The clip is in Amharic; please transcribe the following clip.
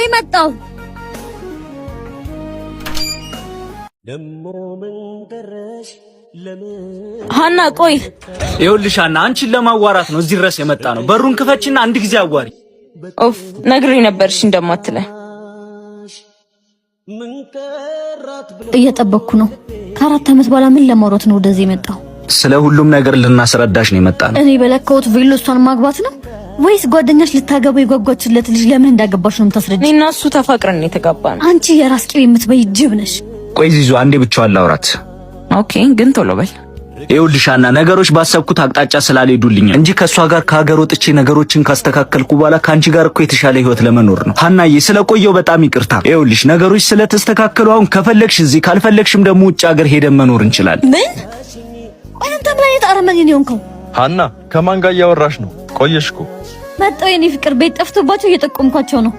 ቆይ መጣው ሀና ቆይ ይኸውልሽ ሀና አንቺን ለማዋራት ነው እዚህ ድረስ የመጣ ነው። በሩን ክፈችና አንድ ጊዜ አዋሪ። ኦፍ ነግሬ ነበርሽ እንደማትለኝ። እየጠበቅኩ ነው። ከ4 ዓመት በኋላ ምን ለማውራት ነው ወደዚህ የመጣው? ስለ ሁሉም ነገር ልናስረዳሽ ነው የመጣ ነው። እኔ በለካውት ቬሎ እሷን ማግባት ነው ወይስ ጓደኛሽ ልታገባ የጓጓችለት ልጅ ለምን እንዳገባሽ ነው የምታስረዳኝ? እኔና እሱ ተፋቅረን የተጋባን። አንቺ የራስ ቅቤ የምትበይ ጅብ ነሽ። ቆይ ዚዙ አንዴ ብቻዋን ላውራት። ኦኬ ግን ቶሎ በል። ይኸውልሽ ሀና ነገሮች ባሰብኩት አቅጣጫ ስላልሄዱልኝ እንጂ ከሷ ጋር ከሀገር ወጥቼ ነገሮችን ካስተካከልኩ በኋላ ካንቺ ጋር እኮ የተሻለ ህይወት ለመኖር ነው። ሀናዬ ስለቆየው በጣም ይቅርታ። ይኸውልሽ ነገሮች ስለተስተካከሉ አሁን ከፈለግሽ እዚህ ካልፈለግሽም ደግሞ ውጭ ሀገር ሄደን መኖር እንችላለን። ምን? አንተ ምን አይነት አረመኔ ነው የሆንከው? ሀና ከማን ጋር እያወራሽ ነው? ቆየሽ እኮ። መጣው የኔ ፍቅር ቤት ጠፍቶባቸው እየጠቆምኳቸው ነው።